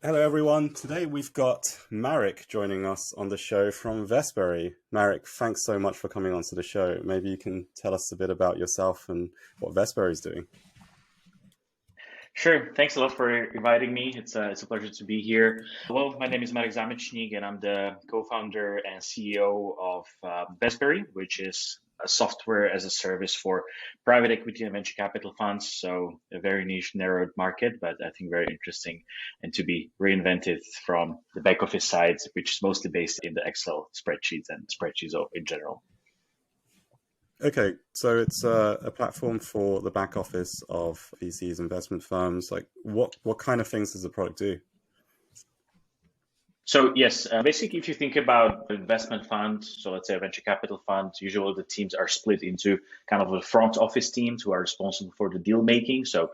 Hello, everyone. Today we've got Marek joining us on the show from Vestberry. Marek, thanks so much for coming onto the show. Maybe you can tell us a bit about yourself and what Vestberry is doing. Sure. Thanks a lot for inviting me. It's a pleasure to be here. Well, my name is Marek Zámečník, and I'm the co-founder and CEO of Vestberry, which is a software as a service for private equity and venture capital funds. So a very niche, narrowed market, but I think very interesting and to be reinvented from the back office side, which is mostly based in the Excel spreadsheets and spreadsheets in general. Okay, so it's a platform for the back office of VCs, investment firms. Like, what kind of things does the product do? So yes, basically, if you think about investment funds, so let's say a venture capital fund, usually the teams are split into kind of the front office teams who are responsible for the deal making. So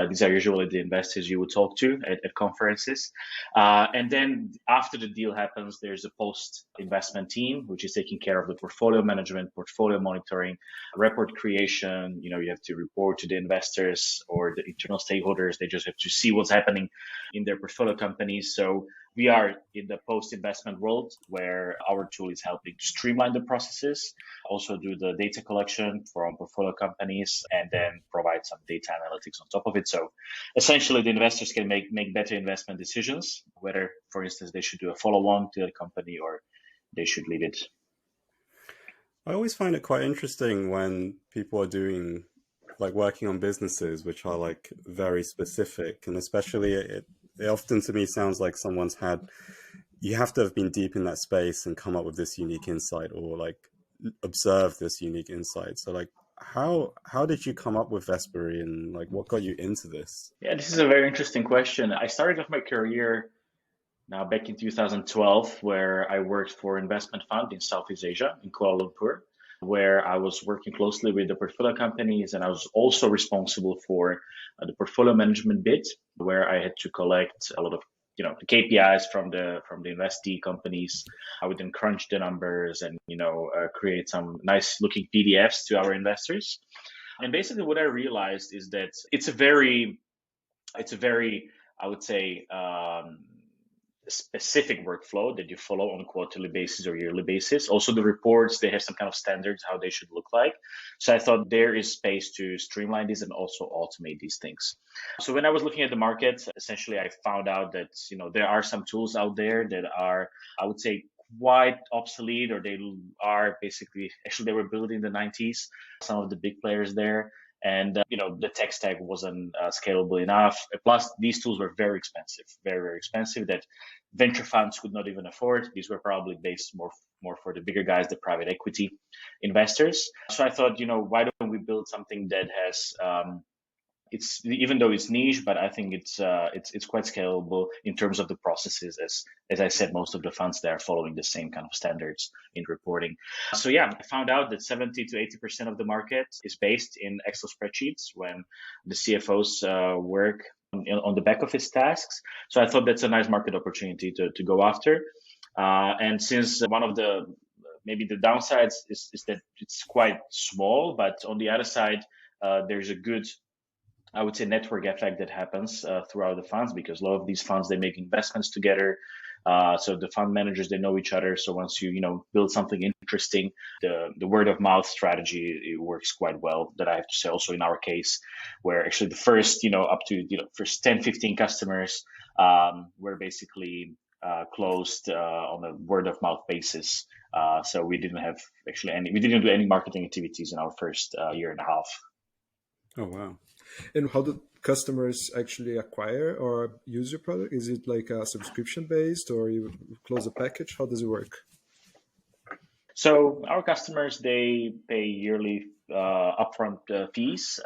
these are usually the investors you would talk to at conferences. And then after the deal happens, there's a post-investment team, which is taking care of the portfolio management, portfolio monitoring, report creation. You have to report to the investors or the internal stakeholders. They just have to see what's happening in their portfolio companies. So we are in the post-investment world where our tool is helping to streamline the processes, also do the data collection from portfolio companies, and then provide some data analytics on top of it. So essentially, the investors can make better investment decisions, whether, for instance, they should do a follow-on to the company or they should leave it. I always find it quite interesting when people are doing working on businesses which are very specific, and especially it often to me sounds like you have to have been deep in that space and come up with this unique insight or observe this unique insight. So how did you come up with Vestberry and what got you into this? Yeah, this is a very interesting question. I started off my career now back in 2012, where I worked for an investment fund in Southeast Asia, in Kuala Lumpur, where I was working closely with the portfolio companies, and I was also responsible for the portfolio management bit, where I had to collect a lot of the KPIs from the investee companies. I would then crunch the numbers and create some nice looking PDFs to our investors. And basically, what I realized is that it's a very I would say specific workflow that you follow on a quarterly basis or yearly basis. Also, the reports, they have some kind of standards how they should look like. So I thought there is space to streamline this and also automate these things. So when I was looking at the market, essentially I found out that there are some tools out there that are, I would say, quite obsolete, or they are basically, actually they were built in the 90s, some of the big players there. And the tech stack wasn't scalable enough. Plus, these tools were very expensive, very, very expensive, that venture funds could not even afford. These were probably based more for the bigger guys, the private equity investors. So I thought, why don't we build something that has it's, even though it's niche, but I think it's quite scalable in terms of the processes. As I said, most of the funds, they are following the same kind of standards in reporting. So yeah, I found out that 70 to 80% of the market is based in Excel spreadsheets when the CFOs work on the back office tasks. So I thought that's a nice market opportunity to go after. And since one of the maybe the downsides is that it's quite small, but on the other side, there's a good, I would say, network effect that happens throughout the funds, because a lot of these funds, they make investments together. So the fund managers, they know each other. So once you build something interesting, the word of mouth strategy, it works quite well. That I have to say also in our case, where actually the first up to first 10, 15 customers were basically closed on a word of mouth basis. So we didn't do any marketing activities in our first year and a half. Oh, wow. And how do customers actually acquire or use your product? Is it like a subscription based, or you close a package? How does it work? So our customers, they pay yearly upfront fees.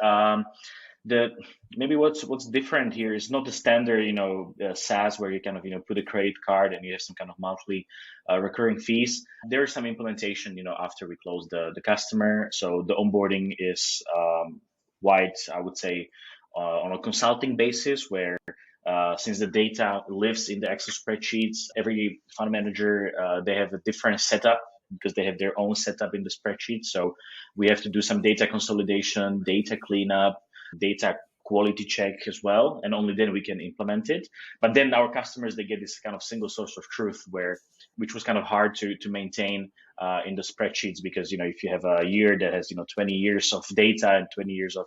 Maybe what's different here is not the standard SaaS, where you kind of put a credit card and you have some kind of monthly recurring fees. There is some implementation after we close the customer. So the onboarding is wide, I would say, on a consulting basis, where since the data lives in the Excel spreadsheets, every fund manager, they have a different setup because they have their own setup in the spreadsheet. So we have to do some data consolidation, data cleanup, data quality check as well, and only then we can implement it. But then our customers, they get this kind of single source of truth, which was kind of hard to maintain in the spreadsheets, because if you have a year that has 20 years of data and 20 years of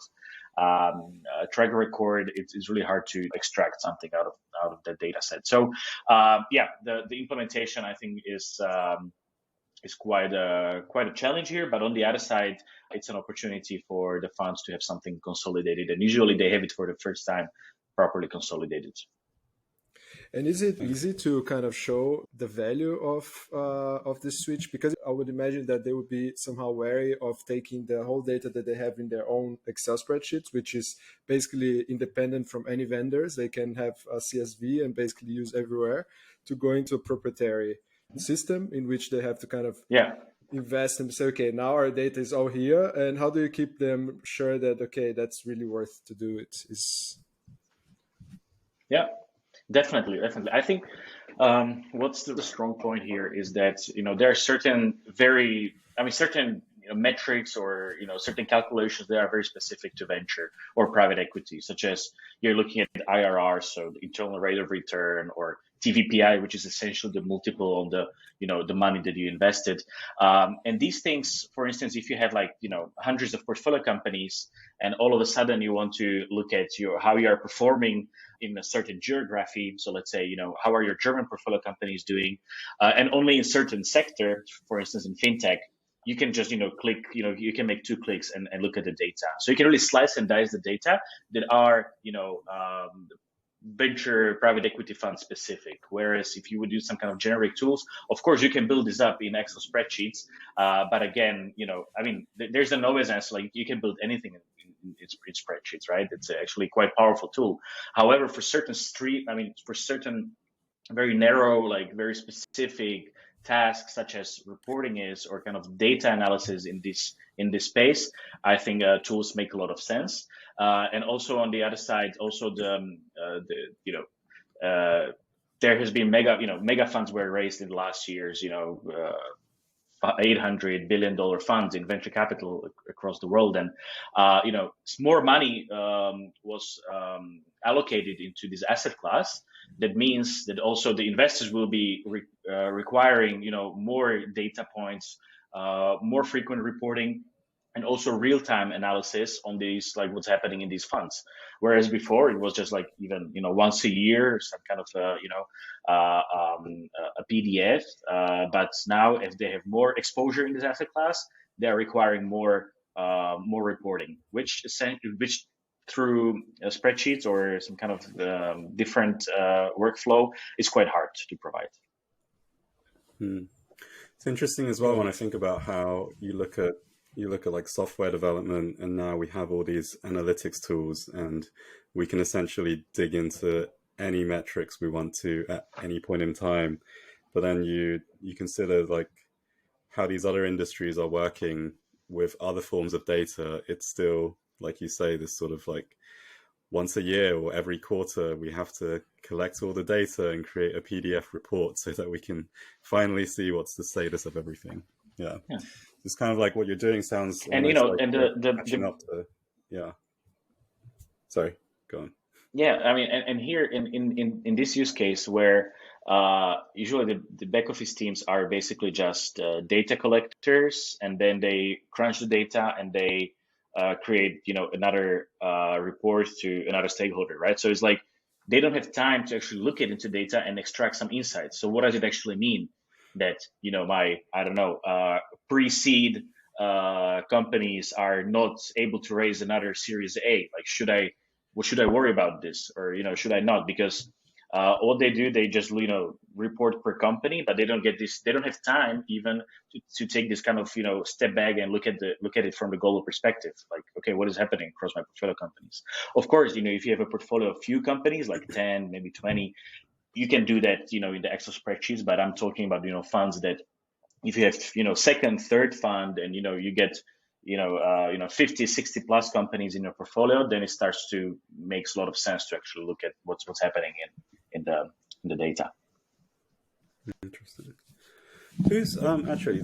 track record, it's really hard to extract something out of that data set. So the implementation, I think, is quite a challenge here. But on the other side, it's an opportunity for the funds to have something consolidated, and usually they have it for the first time properly consolidated. And is it easy to kind of show the value of this switch? Because I would imagine that they would be somehow wary of taking the whole data that they have in their own Excel spreadsheets, which is basically independent from any vendors. They can have a CSV and basically use everywhere, to go into a proprietary system in which they have to kind of invest and say, okay, now our data is all here. And how do you keep them sure that, okay, that's really worth to do it? Definitely. I think what's the strong point here is that there are certain metrics or certain calculations that are very specific to venture or private equity, such as you're looking at IRR, so the internal rate of return, or TVPI, which is essentially the multiple on the money that you invested. And these things, for instance, if you have hundreds of portfolio companies, and all of a sudden you want to look at how you are performing in a certain geography. So let's say, how are your German portfolio companies doing? And only in certain sector, for instance, in fintech, you can just, click, you can make 2 clicks and look at the data. So you can really slice and dice the data that are, venture private equity fund specific. Whereas if you would use some kind of generic tools, of course, you can build this up in Excel spreadsheets. But again, there's an always answer, like you can build anything in spreadsheets, right? It's actually quite powerful tool. However, for certain very narrow, very specific tasks, such as reporting or kind of data analysis in this space, I think tools make a lot of sense. And also on the other side, also there has been mega funds were raised in the last years, $800 billion funds in venture capital across the world, and more money was allocated into this asset class. That means that also the investors will be requiring more data points, more frequent reporting, and also real-time analysis on these, what's happening in these funds. Whereas before it was just even once a year, some kind of a PDF. But now, if they have more exposure in this asset class, they are requiring more reporting, which through spreadsheets or some kind of different workflow is quite hard to provide. It's interesting as well when I think about how you look at software development, and now we have all these analytics tools, and we can essentially dig into any metrics we want to at any point in time. But then you consider how these other industries are working with other forms of data. It's still, like you say, this sort of once a year or every quarter, we have to collect all the data and create a PDF report so that we can finally see what's the status of everything. Yeah. It's kind of what you're doing sounds, and catching up to, Sorry, go on. Yeah, and here in this use case where usually the back office teams are basically just data collectors, and then they crunch the data and they create another report to another stakeholder, right? So it's they don't have time to actually look into data and extract some insights. So what does it actually mean that my pre-seed companies are not able to raise another Series A? What should I worry about this, or should I not? Because what they do, they just report per company, but they don't have time even to take this kind of step back and look at it from the global perspective. Okay, what is happening across my portfolio companies? Of course, if you have a portfolio of few companies, 10, maybe 20, you can do that in the Excel spreadsheets. But I'm talking about funds that, if you have second, third fund, and you get 50, 60 plus companies in your portfolio, then it starts to make a lot of sense to actually look at what's happening in the data. Interesting. Who's actually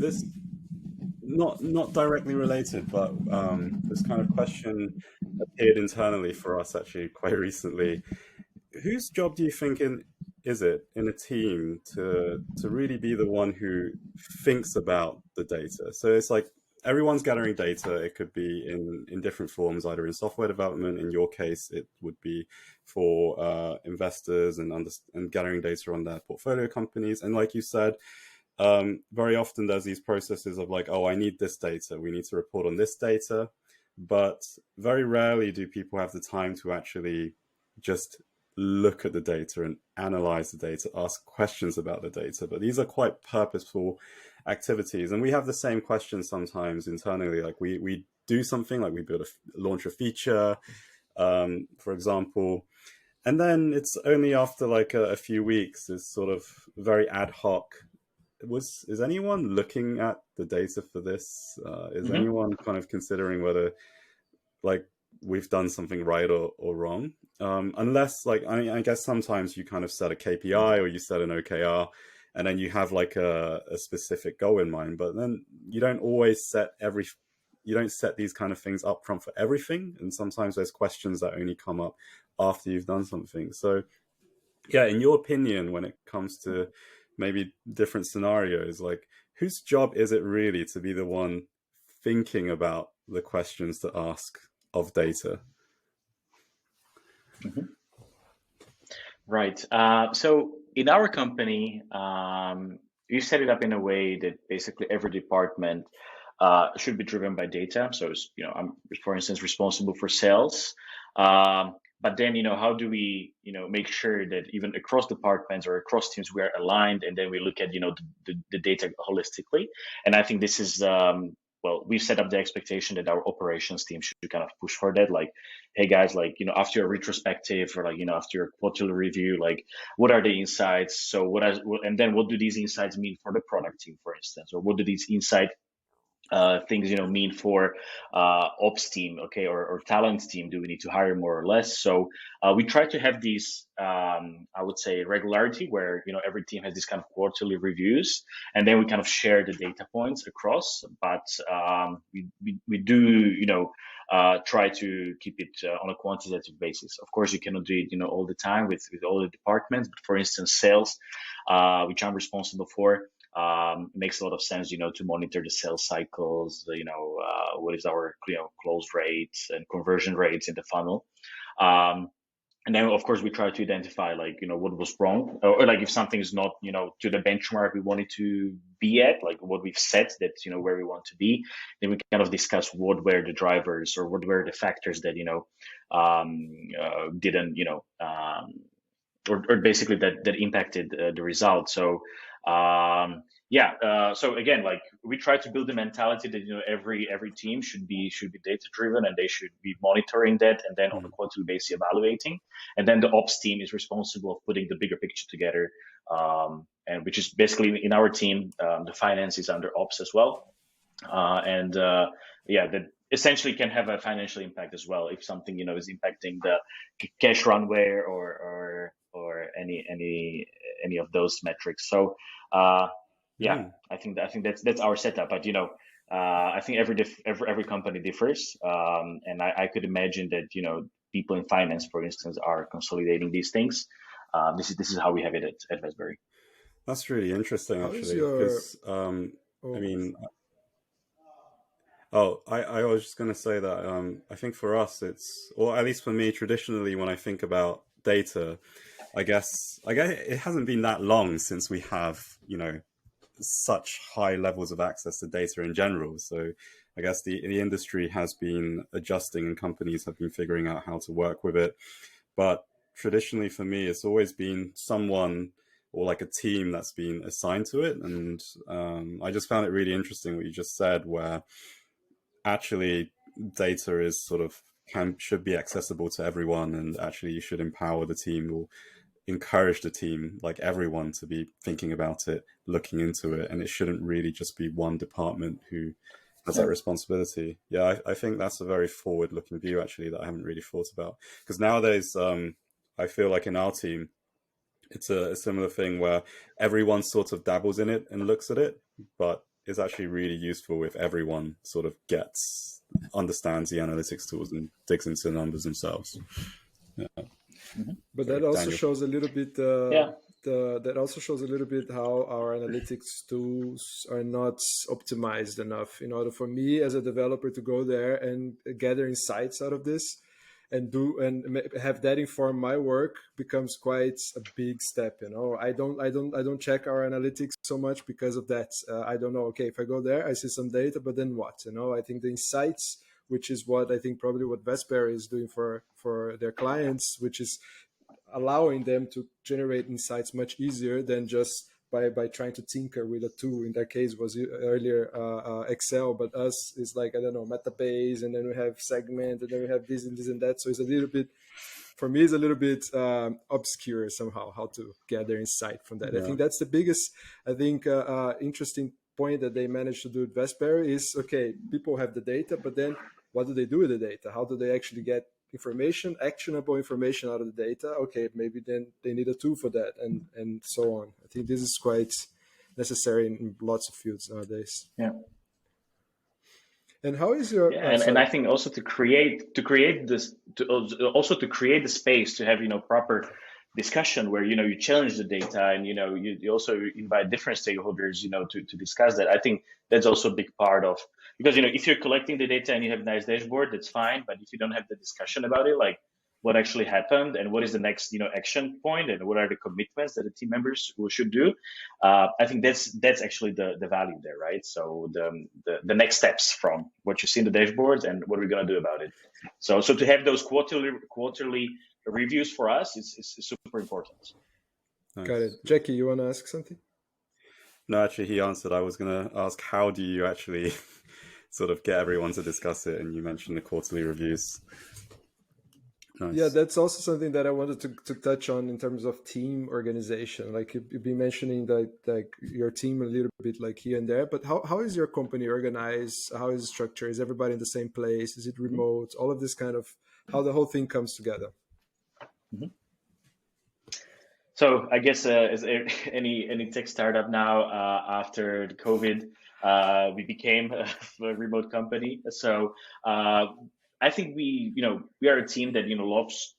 not directly related, but this kind of question appeared internally for us actually quite recently. Whose job do you think is it in a team to really be the one who thinks about the data? So it's like everyone's gathering data. It could be in different forms, either in software development. In your case, it would be for investors and gathering data on their portfolio companies. And like you said, very often there's these processes of like, oh, I need this data. We need to report on this data. But very rarely do people have the time to actually just look at the data and analyze the data, ask questions about the data. But these are quite purposeful activities. And we have the same questions sometimes internally. Like we do something, like we launch a feature, for example. And then it's only after like a few weeks, it's sort of very ad hoc. Is anyone looking at the data for this? Is anyone kind of considering whether like we've done something right or wrong? Unless like, I guess sometimes you kind of set a KPI or you set an OKR and then you have like a specific goal in mind, but then you don't always you don't set these kind of things up front for everything. And sometimes there's questions that only come up after you've done something. So yeah, in your opinion, when it comes to maybe different scenarios, like whose job is it really to be the one thinking about the questions to ask of data? Right. So in our company, you set it up in a way that basically every department should be driven by data. So, I'm, for instance, responsible for sales. But then, how do we, make sure that even across departments or across teams, we are aligned, and then we look at, the data holistically. And I think this is, well, we've set up the expectation that our operations team should kind of push for that. Like, hey guys, like, after a retrospective or like, after your quarterly review, like, what are the insights? So and then what do these insights mean for the product team, for instance, or what do these insights things mean for ops team, okay, or talent team? Do we need to hire more or less? So we try to have these I would say regularity where every team has these kind of quarterly reviews, and then we kind of share the data points across. But we do try to keep it on a quantitative basis. Of course, you cannot do it all the time with all the departments, but for instance sales, which I'm responsible for, it makes a lot of sense, to monitor the sales cycles, what is our, close rates and conversion rates in the funnel. And then, of course, we try to identify, like, what was wrong, or like if something is not, to the benchmark we wanted to be at, like what we've set that, where we want to be. Then we kind of discuss what were the drivers or what were the factors that, didn't, or basically that impacted the result. So, so again, like we try to build the mentality that every team should be data driven, and they should be monitoring that, and then on a quarterly basis evaluating. And then the ops team is responsible of putting the bigger picture together, and which is basically in our team, the finance is under ops as well, that essentially can have a financial impact as well if something is impacting the cash runway or any of those metrics. So I think that's our setup. But I think every company differs, and I could imagine that people in finance, for instance, are consolidating these things. This is how we have it at Vestberry. That's really interesting, actually, because I mean. I was just going to say that I think for us or at least for me, traditionally, when I think about data, I guess it hasn't been that long since we have, such high levels of access to data in general. So I guess the industry has been adjusting and companies have been figuring out how to work with it. But traditionally for me, it's always been someone or like a team that's been assigned to it. And I just found it really interesting what you just said, where actually data is sort of should be accessible to everyone, and actually you should empower the team or encourage the team, like everyone, to be thinking about it, looking into it, and it shouldn't really just be one department who has that responsibility. I think that's a very forward-looking view, actually, that I haven't really thought about, because nowadays I feel like in our team it's a similar thing where everyone sort of dabbles in it and looks at it, but is actually really useful if everyone sort of understands the analytics tools and digs into the numbers themselves. Yeah. But that also Daniel. shows a little bit that also shows a little bit how our analytics tools are not optimized enough in order for me as a developer to go there and gather insights out of this and have that inform my work becomes quite a big step. I don't check our analytics so much because of that. I don't know. Okay, if I go there, I see some data, but then what? I think the insights, which is what I think probably what Vestberry is doing for their clients, which is allowing them to generate insights much easier than just by trying to tinker with a tool. In that case was earlier Excel, but us is like, I don't know, Metabase, and then we have segment, and then we have this and this and that. So it's a little bit, for me, it's a little bit obscure somehow how to gather insight from that. Yeah. I think that's the biggest, interesting point that they managed to do at Vestberry is, okay, people have the data, but then what do they do with the data? How do they actually get information, actionable information out of the data? Okay, maybe then they need a tool for that, and so on. I think this is quite necessary in lots of fields nowadays. Yeah. And how is your? And I think also to create the space to have proper discussion where you challenge the data, and you also invite different stakeholders to discuss that. I think that's also a big part of, because if you're collecting the data and you have a nice dashboard, that's fine, but if you don't have the discussion about it, like what actually happened and what is the next action point and what are the commitments that the team members should do, I think that's actually the value there, right? So the next steps from what you see in the dashboards and what we're going to do about it. So to have those quarterly reviews for us is super important. Nice. Got it. Jacky, you want to ask something? No, actually, he answered. I was going to ask, how do you actually sort of get everyone to discuss it? And you mentioned the quarterly reviews. Nice. Yeah, that's also something that I wanted to touch on in terms of team organization. Like you've been mentioning that like your team a little bit like here and there, but how is your company organized? How is it structured? Is everybody in the same place? Is it remote? All of this kind of, how the whole thing comes together. Mm-hmm. So I guess as any tech startup now, after the COVID, we became a remote company. So I think we are a team that loves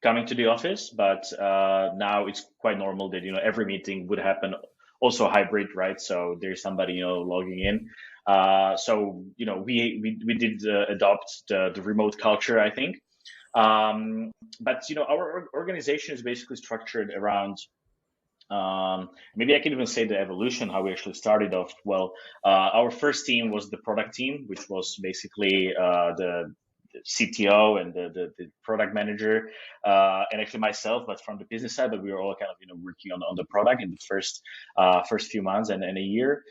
coming to the office, but now it's quite normal that every meeting would happen also hybrid, right? So there's somebody logging in. So we did adopt the remote culture, I think. But our organization is basically structured around, maybe I can even say the evolution, how we actually started off. Well, our first team was the product team, which was basically the CTO and the product manager, and actually myself, but from the business side. But we were all kind of working on the product in the first few months and a year.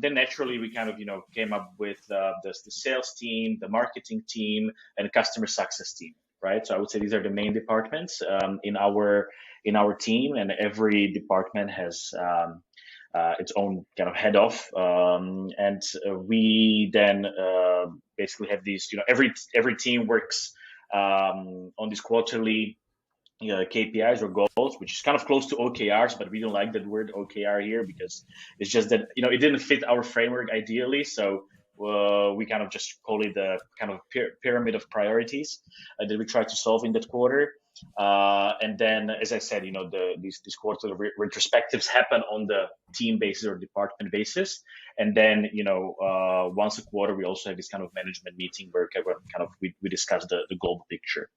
Then naturally we kind of came up with the sales team, the marketing team, and the customer success team, right? So I would say these are the main departments in our team, and every department has its own kind of head off, and we then basically have these, every team works on these quarterly KPIs or goals, which is kind of close to OKRs, but we don't like that word OKR here because it's just that it didn't fit our framework ideally. So we kind of just call it the kind of pyramid of priorities that we try to solve in that quarter. And then, as I said, these quarterly retrospectives happen on the team basis or department basis. And then, once a quarter, we also have this kind of management meeting where we discuss the global picture.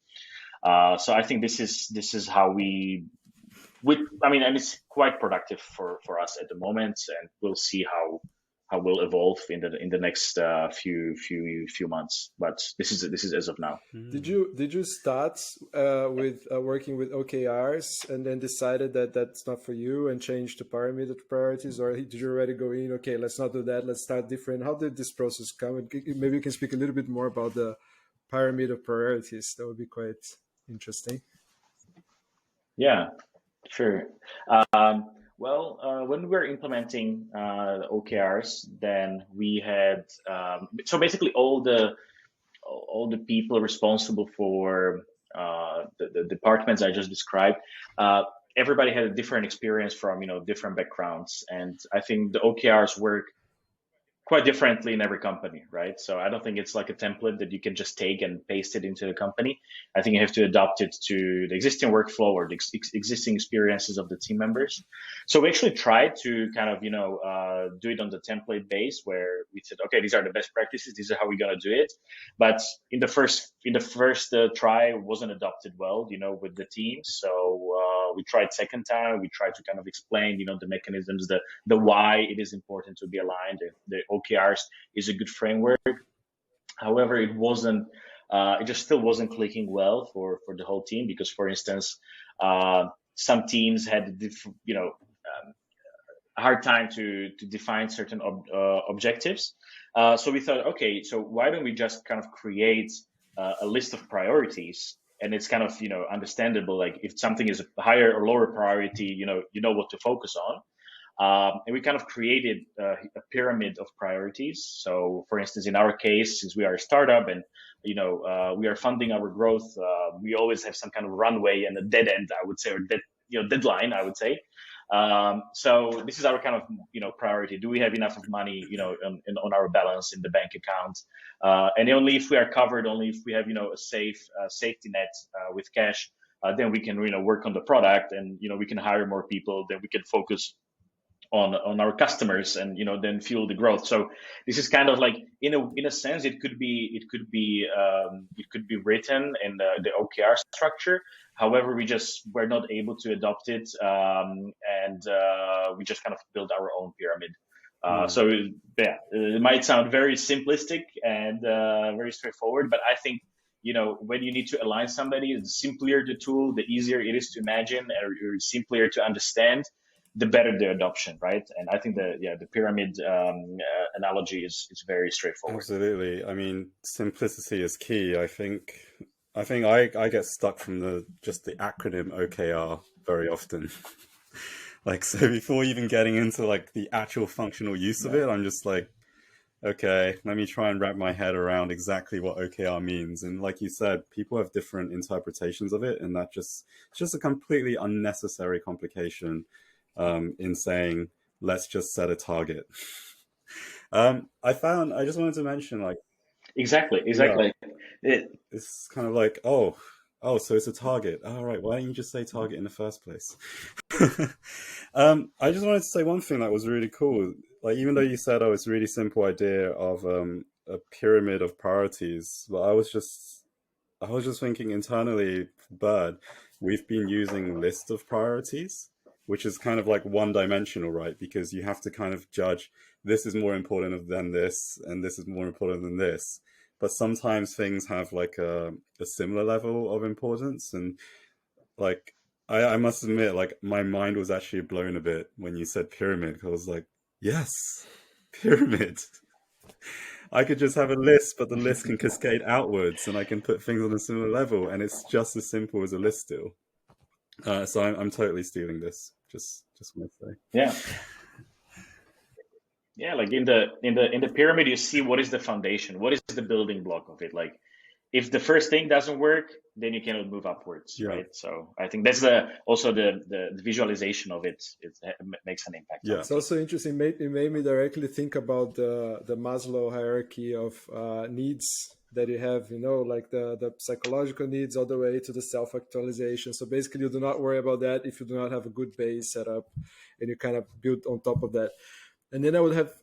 So I think this is how and it's quite productive for us at the moment, and we'll see how we'll evolve in the next few months. But this is as of now. Did you start with working with OKRs and then decided that that's not for you and changed to parameter priorities, or did you already go in, okay, let's not do that, let's start different? How did this process come? And maybe you can speak a little bit more about the parameter priorities. That would be quite interesting. Yeah, sure. Well, when we were implementing the OKRs, then we had so basically all the people responsible for the departments I just described. Everybody had a different experience from different backgrounds, and I think the OKRs work quite differently in every company, right? So I don't think it's like a template that you can just take and paste it into the company. I think you have to adapt it to the existing workflow or the existing experiences of the team members. So we actually tried to kind of, do it on the template base where we said, okay, these are the best practices. These are how we're going to do it. But in the first try, it wasn't adopted well, with the team. So we tried second time. We tried to kind of explain, the mechanisms, the why it is important to be aligned. The OKRs is a good framework. However, it wasn't. It just still wasn't clicking well for the whole team because, for instance, some teams had a hard time to define certain objectives. So we thought, okay, so why don't we just kind of create a list of priorities? And it's kind of understandable. Like if something is a higher or lower priority, you know what to focus on. And we kind of created a pyramid of priorities. So, for instance, in our case, since we are a startup and we are funding our growth, we always have some kind of runway and a dead end, I would say, or deadline, I would say. So this is our kind of priority. Do we have enough of money on our balance in the bank account? And only if we are covered, only if we have a safety net with cash, then we can work on the product and we can hire more people. Then we can focus on our customers and then fuel the growth. So this is kind of like in a sense it could be written in the OKR structure. However, we just were not able to adopt it, and we just kind of built our own pyramid. So yeah, it might sound very simplistic and very straightforward, but I think when you need to align somebody, the simpler the tool, the easier it is to imagine, or simpler to understand, the better the adoption, right? And I think the pyramid analogy is very straightforward. Absolutely. I mean, simplicity is key. I think I get stuck from the acronym OKR very often. Like, so before even getting into like the actual functional use of it, I'm just like, okay, let me try and wrap my head around exactly what OKR means. And like you said, people have different interpretations of it, and it's just a completely unnecessary complication in saying, let's just set a target. I just wanted to mention, like, Exactly. Yeah, it's kind of like, oh, so it's a target. All right, why don't you just say target in the first place? I just wanted to say one thing that was really cool. Like, even though you said, oh, it's a really simple idea of a pyramid of priorities, but I was just thinking internally, Bird, we've been using list of priorities, which is kind of like one-dimensional, right? Because you have to kind of judge, this is more important than this, and this is more important than this. But sometimes things have like a similar level of importance. And like, I must admit, like, my mind was actually blown a bit when you said pyramid. I was like, yes, pyramid. I could just have a list, but the list can cascade outwards, and I can put things on a similar level, and it's just as simple as a list still. So I'm totally stealing this. Just want to say. Yeah. Yeah, like in the pyramid, you see what is the foundation, what is the building block of it. Like, if the first thing doesn't work, then you cannot move upwards, Yeah. right? So I think that's also the visualization of it. It makes an impact. Yeah, it's also interesting. It made me directly think about the Maslow hierarchy of needs that you have, like the psychological needs all the way to the self-actualization. So basically, you do not worry about that if you do not have a good base set up, and you kind of build on top of that. And then I would have,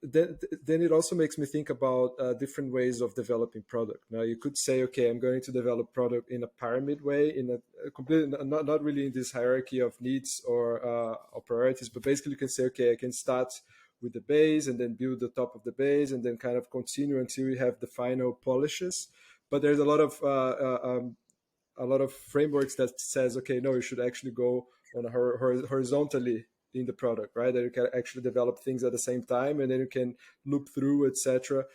then it also makes me think about different ways of developing product. Now, you could say, okay, I'm going to develop product in a pyramid way, in a completely, not really in this hierarchy of needs or priorities, but basically you can say, okay, I can start with the base and then build the top of the base and then kind of continue until we have the final polishes. But there's a lot of frameworks that says, okay, no, you should actually go on horizontally in the product, right? That you can actually develop things at the same time, and then you can loop through, etc.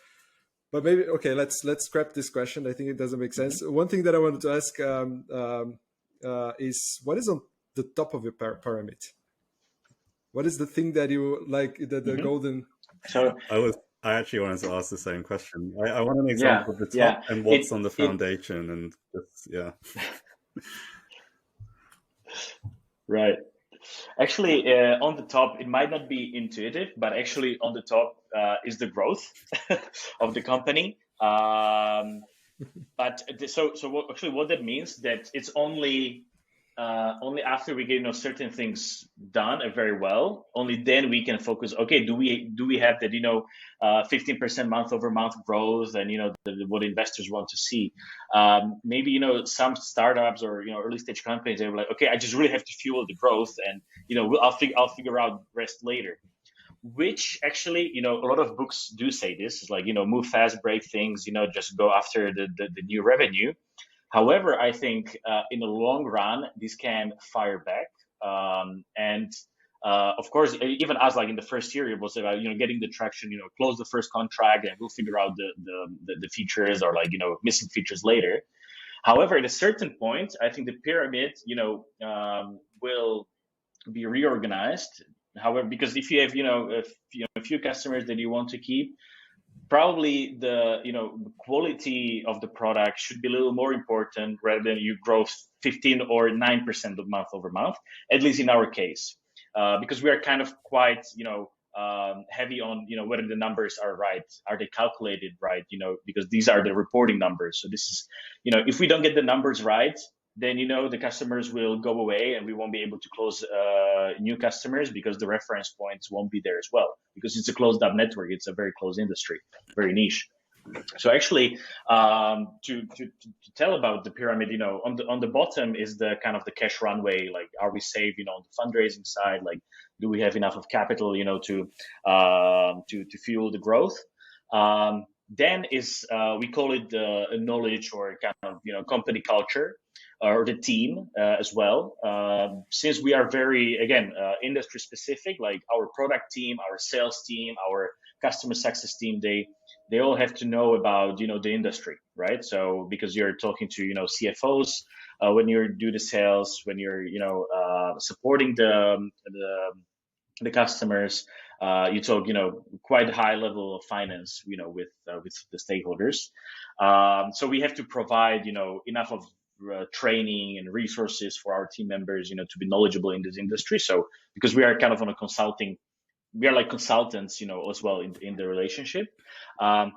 But maybe, okay, let's scrap this question. I think it doesn't make sense. One thing that I wanted to ask is, what is on the top of your pyramid? What is the thing that you like, the golden? So I actually wanted to ask the same question. I want an example of the top and what's on the foundation, and just, yeah. Right. Actually, on the top, it might not be intuitive, but actually on the top is the growth of the company. What that means that it's only after we get certain things done very well, only then we can focus. Okay, do we have that 15% month over month growth, and what investors want to see? Maybe some startups or early stage companies, they were like, okay, I just really have to fuel the growth, and I'll figure out rest later. Which actually, a lot of books do say this. It's like, move fast, break things, just go after the new revenue. However, I think in the long run, this can fire back. Of course, even us, like in the first year, it was about getting the traction, close the first contract, and we'll figure out the features or missing features later. However, at a certain point, I think the pyramid, will be reorganized. However, because if you have a few customers that you want to keep, probably the quality of the product should be a little more important rather than you grow 15 or 9% of month over month, at least in our case, because we are kind of quite heavy on whether the numbers are right, are they calculated right, because these are the reporting numbers. So this is if we don't get the numbers right, then the customers will go away and we won't be able to close new customers because the reference points won't be there as well, because it's a closed up network. It's a very closed industry, very niche. So actually, to tell about the pyramid, on the bottom is the kind of the cash runway. Like, are we safe, on the fundraising side? Like, do we have enough of capital, to fuel the growth? Then is we call it a knowledge or kind of company culture, or the team as well. Since we are very, again, industry specific, like our product team, our sales team, our customer success team, they all have to know about, the industry, right? So because you're talking to, CFOs when you do the sales, when you're, supporting the customers, you talk, quite high level of finance, with the stakeholders. So we have to provide, enough of training and resources for our team members, to be knowledgeable in this industry. So because we are kind of on a consulting, we are like consultants, as well in the relationship. And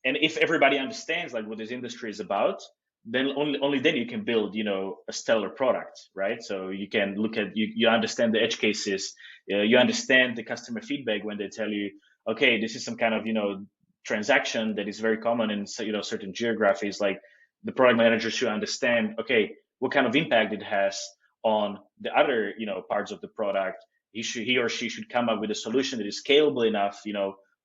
if everybody understands like what this industry is about, then only then you can build, a stellar product, right? So you can look at, you understand the edge cases, you understand the customer feedback when they tell you, okay, this is some kind of, transaction that is very common in, certain geographies. Like, the product manager should understand, okay, what kind of impact it has on the other, parts of the product. He or she should come up with a solution that is scalable enough,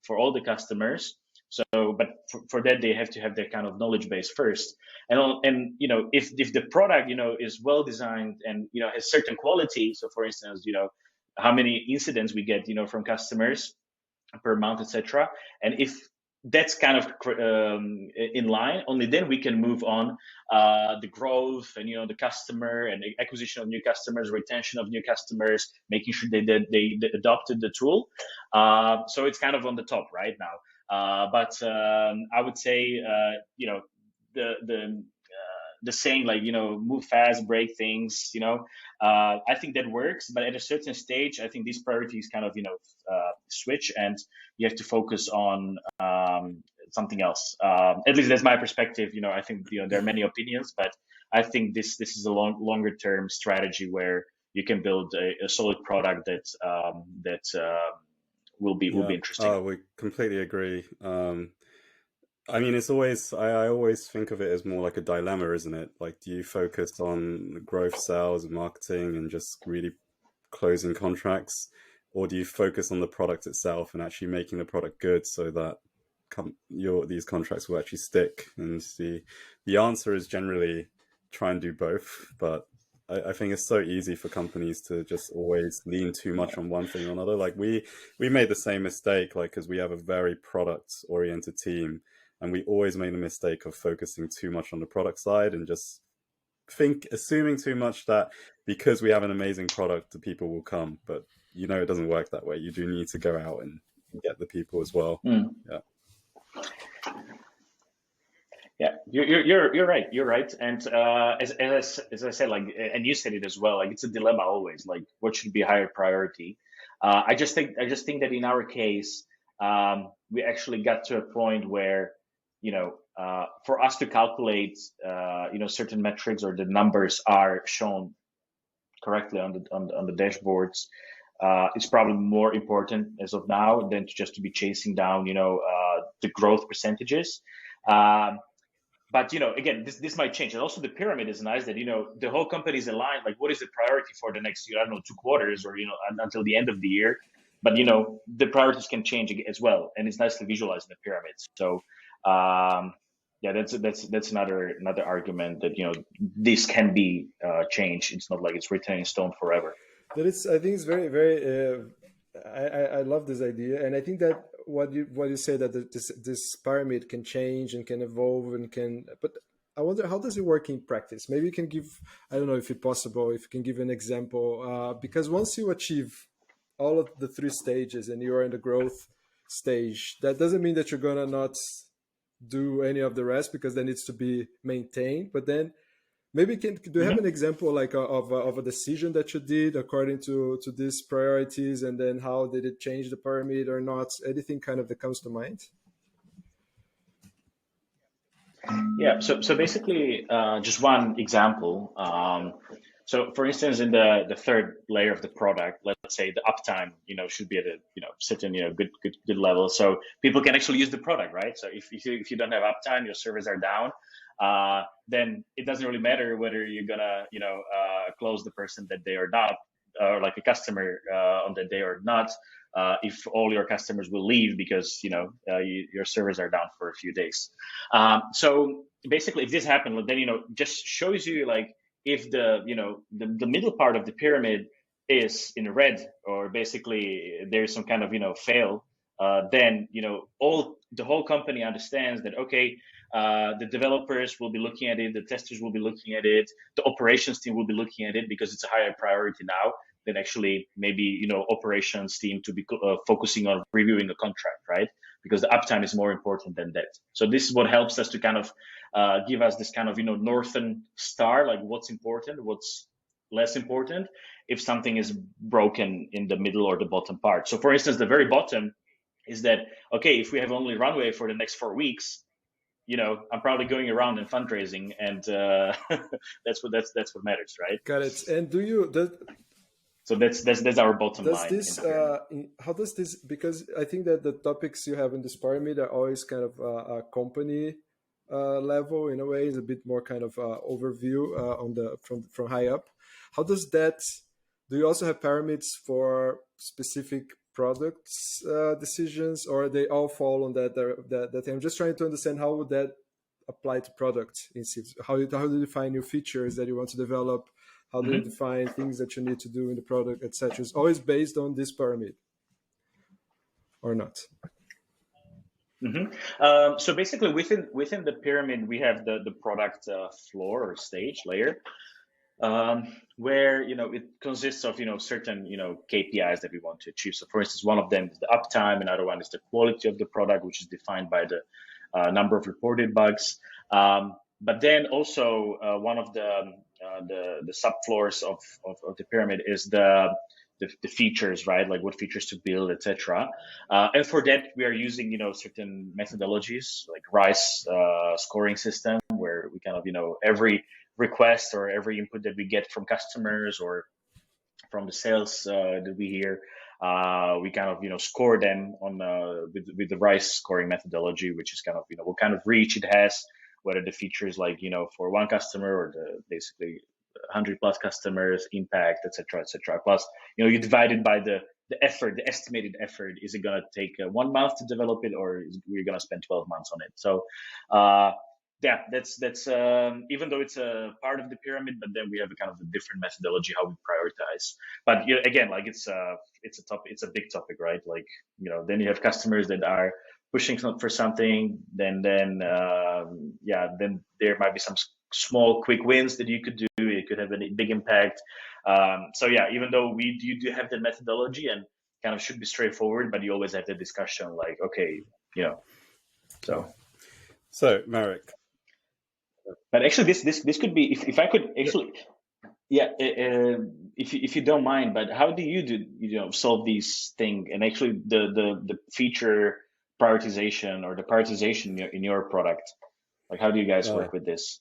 for all the customers. So, but for that, they have to have their kind of knowledge base first. And if the product, is well designed and, has certain quality. So for instance, how many incidents we get, from customers per month, etc. And if that's kind of in line, only then we can move on the growth and the customer and the acquisition of new customers, retention of new customers, making sure they adopted the tool. So it's kind of on the top right now. But I would say the saying, like, move fast, break things, I think that works. But at a certain stage, I think these priorities kind of switch, and you have to focus on something else. At least that's my perspective. I think there are many opinions, but I think this is a longer term strategy where you can build a solid product that will be interesting. Oh, we completely agree. I mean, it's always, I always think of it as more like a dilemma, isn't it? Like, do you focus on growth, sales, and marketing and just really closing contracts? Or do you focus on the product itself and actually making the product good so that these contracts will actually stick? And the answer is generally try and do both. But I think it's so easy for companies to just always lean too much on one thing or another. Like we made the same mistake, like, because we have a very product-oriented team. And we always made the mistake of focusing too much on the product side and just assuming too much that because we have an amazing product, the people will come. But it doesn't work that way. You do need to go out and get the people as well. Yeah. Yeah, you're right. You're right. And as I said, like, and you said it as well. Like, it's a dilemma always. Like, what should be higher priority? I just think that in our case, we actually got to a point where, for us to calculate, certain metrics or the numbers are shown correctly on the dashboards. It's probably more important as of now than just to be chasing down, the growth percentages. Um, but again, this might change, and also the pyramid is nice that the whole company is aligned. Like, what is the priority for the next, I don't know, 2 quarters, or until the end of the year. But the priorities can change as well, and it's nicely visualized in the pyramid. So yeah, that's another argument that this can be changed. It's not like it's written in stone forever. I think it's very, very. I love this idea, and I think that what you say that this pyramid can change and can evolve and can. But I wonder, how does it work in practice? Maybe you can give. I don't know if it's possible. If you can give an example, because once you achieve all of the 3 stages and you are in the growth stage, that doesn't mean that you're gonna not do any of the rest, because that needs to be maintained. But then maybe do you have an example like of a decision that you did according to these priorities, and then how did it change the pyramid or not? Anything kind of that comes to mind? Yeah. So basically, just one example. So for instance, in the third layer of the product, let's say the uptime, should be at a certain good level, so people can actually use the product, right? So if you don't have uptime, your servers are down, then it doesn't really matter whether you're gonna close the person that day or not, or like a customer on that day or not. If all your customers will leave because your servers are down for a few days. So basically, if this happened, then just shows you, like, if the middle part of the pyramid is in red, or basically there's some kind of fail, then the whole company understands that, okay, the developers will be looking at it, the testers will be looking at it, the operations team will be looking at it, because it's a higher priority now than actually maybe operations team to be focusing on reviewing a contract, right? Because the uptime is more important than that. So this is what helps us to kind of give us this kind of northern star, like what's important, what's less important, if something is broken in the middle or the bottom part. So for instance, the very bottom is that, okay, if we have only runway for the next 4 weeks, I'm probably going around and fundraising, and that's what matters, right? Got it. And so that's our bottom line. How does this? Because I think that the topics you have in this pyramid are always kind of a company level, in a way. Is a bit more kind of overview from high up. How does that? Do you also have pyramids for specific products decisions, or they all fall on that thing? I'm just trying to understand, how would that apply to products? How do you define new features that you want to develop? How do you define things that you need to do in the product, etc.? It's always based on this pyramid, or not? So basically, within the pyramid, we have the product floor or stage layer, where it consists of certain KPIs that we want to achieve. So for instance, one of them is the uptime, another one is the quality of the product, which is defined by the number of reported bugs. But then also one of the subfloors of the pyramid is the features, right? Like what features to build, etc. And for that, we are using certain methodologies like RISE scoring system, where we kind of every request or every input that we get from customers or from the sales that we hear, we kind of score them on with the RISE scoring methodology, which is kind of what kind of reach it has, whether the features like for one customer or the basically 100 plus customers, impact, etc., etc. Plus you divide it by the effort, the estimated effort. Is it going to take 1 month to develop it, or we're going to spend 12 months on it? So yeah, that's even though it's a part of the pyramid, but then we have a kind of a different methodology how we prioritize. But again, like it's a big topic, right? Like then you have customers that are pushing for something, then then there might be some small quick wins that you could do. It could have a big impact. So yeah, even though you do have the methodology and kind of should be straightforward, but you always have the discussion like, okay, so Marek, But actually, this could be if I could actually, yeah, if you don't mind, but how do you solve these thing and actually the feature prioritization or the prioritization in your product? Like, how do you guys work with this?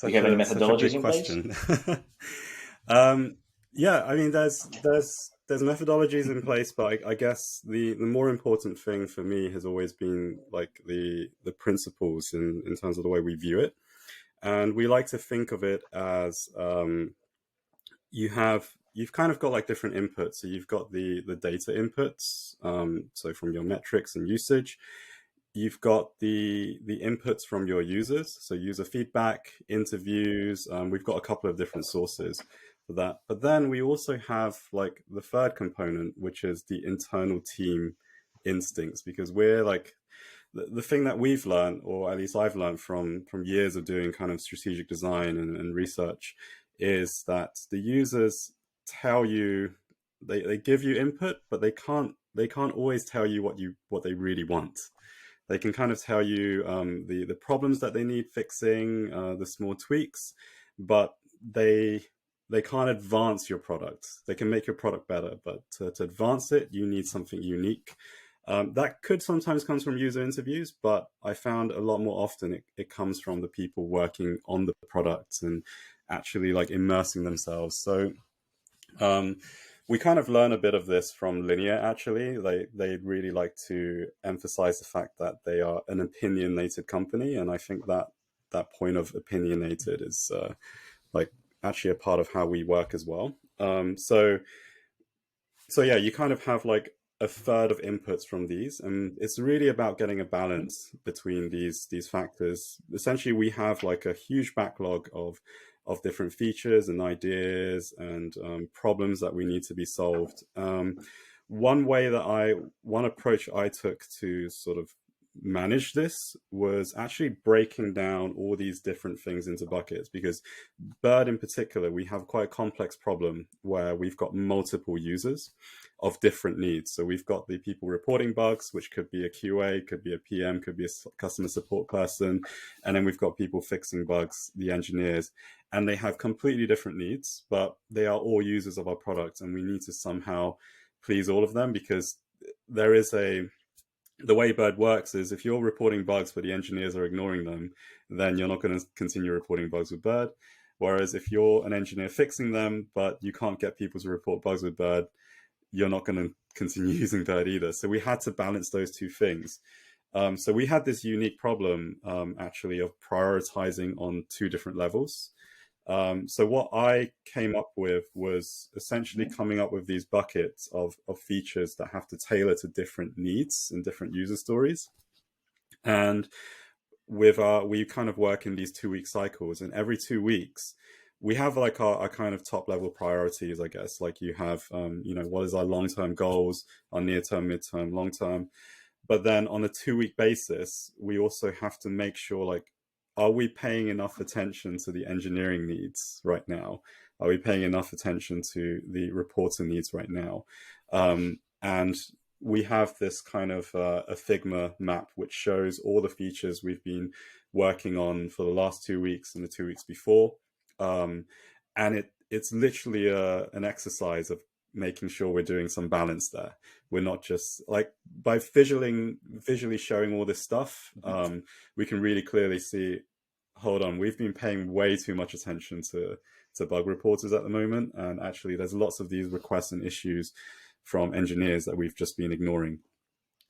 Do you have any Such a methodologies big in place? question. Yeah, I mean, there's methodologies in place, but I guess the more important thing for me has always been like the principles in terms of the way we view it, and we like to think of it as you've kind of got like different inputs. So you've got the data inputs, so from your metrics and usage. You've got the inputs from your users, so user feedback, interviews. We've got a couple of different sources for that. But then we also have like the third component, which is the internal team instincts, because we're like the thing that we've learned, or at least I've learned from years of doing kind of strategic design and research, is that the users tell you they give you input, but they can't always tell you what they really want. They can kind of tell you the problems that they need fixing, the small tweaks, but they can't advance your product. They can make your product better, but to advance it, you need something unique. That could sometimes come from user interviews, but I found a lot more often it comes from the people working on the products and actually like immersing themselves. So we kind of learn a bit of this from Linear, actually. They really like to emphasize the fact that they are an opinionated company. And I think that that point of opinionated is like actually a part of how we work as well. So yeah, you kind of have like a third of inputs from these, and it's really about getting a balance between these factors. Essentially, we have like a huge backlog of different features and ideas and problems that we need to be solved. One approach I took to sort of manage this was actually breaking down all these different things into buckets, because Bird in particular, we have quite a complex problem where we've got multiple users of different needs. So we've got the people reporting bugs, which could be a QA, could be a PM, could be a customer support person. And then we've got people fixing bugs, the engineers, and they have completely different needs, but they are all users of our product. And we need to somehow please all of them, because there is the way Bird works is if you're reporting bugs but the engineers are ignoring them, then you're not going to continue reporting bugs with Bird. Whereas if you're an engineer fixing them, but you can't get people to report bugs with Bird, you're not going to continue using Bird either. So we had to balance those two things. So we had this unique problem, actually, of prioritizing on two different levels. So what I came up with was essentially coming up with these buckets of features that have to tailor to different needs and different user stories. And we kind of work in these 2-week cycles, and every 2 weeks we have like our kind of top level priorities, I guess. Like you have, what is our long-term goals, our near-term, mid-term, long-term. But then on a 2-week basis, we also have to make sure, like, are we paying enough attention to the engineering needs right now? Are we paying enough attention to the reporter needs right now? And we have this kind of a Figma map, which shows all the features we've been working on for the last 2 weeks and the 2 weeks before. And it's literally an exercise of making sure we're doing some balance there. We're not just like, by visually showing all this stuff, we can really clearly see, hold on, we've been paying way too much attention to bug reporters at the moment. And actually there's lots of these requests and issues from engineers that we've just been ignoring.